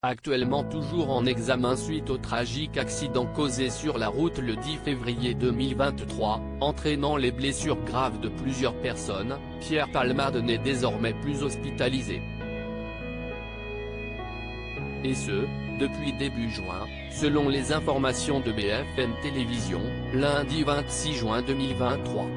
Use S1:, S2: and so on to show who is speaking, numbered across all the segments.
S1: actuellement toujours en examen suite au tragique accident causé sur la route le 10 février 2023, entraînant les blessures graves de plusieurs personnes. Pierre Palmade n'est désormais plus hospitalisé. Et ce, depuis début juin, selon les informations de BFM Télévision, lundi 26 juin 2023.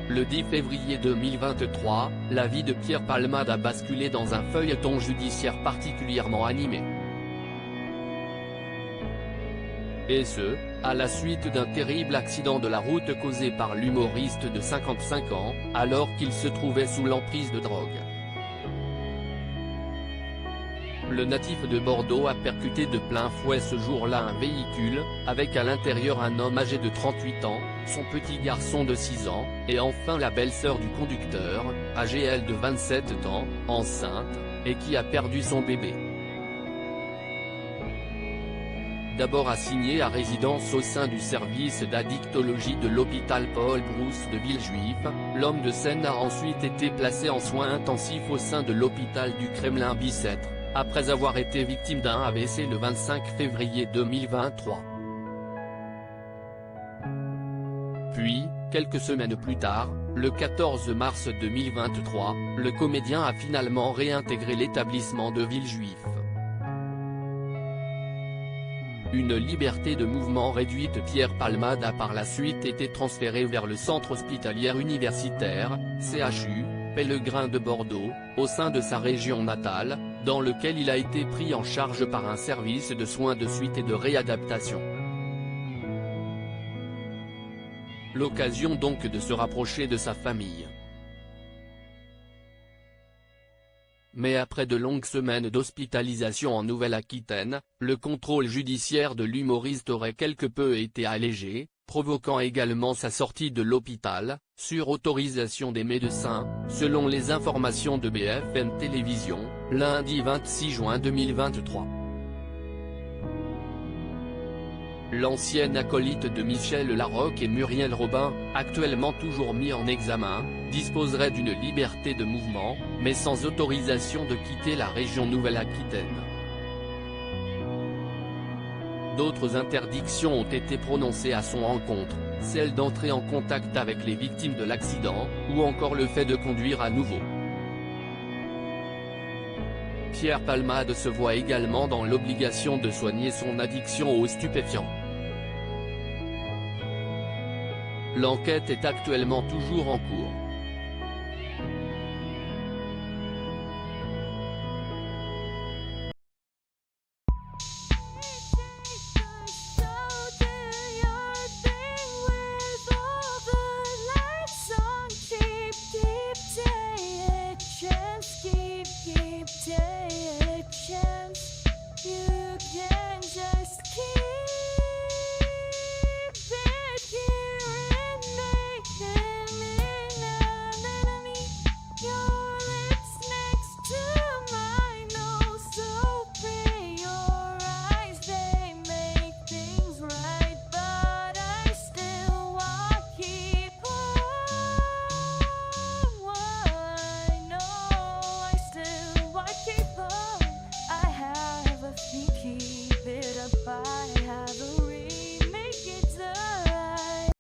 S1: Le 10 février 2023, la vie de Pierre Palmade a basculé dans un feuilleton judiciaire particulièrement animé. Et ce, à la suite d'un terrible accident de la route causé par l'humoriste de 55 ans, alors qu'il se trouvait sous l'emprise de drogue. Le natif de Bordeaux a percuté de plein fouet ce jour-là un véhicule, avec à l'intérieur un homme âgé de 38 ans, son petit garçon de 6 ans, et enfin la belle-sœur du conducteur, âgée elle de 27 ans, enceinte, et qui a perdu son bébé. D'abord assigné à résidence au sein du service d'addictologie de l'hôpital Paul Brousse de Villejuif, l'homme de Seine a ensuite été placé en soins intensifs au sein de l'hôpital du Kremlin-Bicêtre, après avoir été victime d'un AVC le 25 février 2023. Puis, quelques semaines plus tard, le 14 mars 2023, le comédien a finalement réintégré l'établissement de Villejuif. Une liberté de mouvement réduite. Pierre Palmade a par la suite été transféré vers le centre hospitalier universitaire, CHU, Pellegrin de Bordeaux, au sein de sa région natale, dans lequel il a été pris en charge par un service de soins de suite et de réadaptation. L'occasion donc de se rapprocher de sa famille. Mais après de longues semaines d'hospitalisation en Nouvelle-Aquitaine, le contrôle judiciaire de l'humoriste aurait quelque peu été allégé, provoquant également sa sortie de l'hôpital, sur autorisation des médecins, selon les informations de BFM Télévision, lundi 26 juin 2023. L'ancienne acolyte de Michel Larocque et Muriel Robin, actuellement toujours mis en examen, disposerait d'une liberté de mouvement, mais sans autorisation de quitter la région Nouvelle-Aquitaine. D'autres interdictions ont été prononcées à son encontre, celle d'entrer en contact avec les victimes de l'accident, ou encore le fait de conduire à nouveau. Pierre Palmade se voit également dans l'obligation de soigner son addiction aux stupéfiants. L'enquête est actuellement toujours en cours.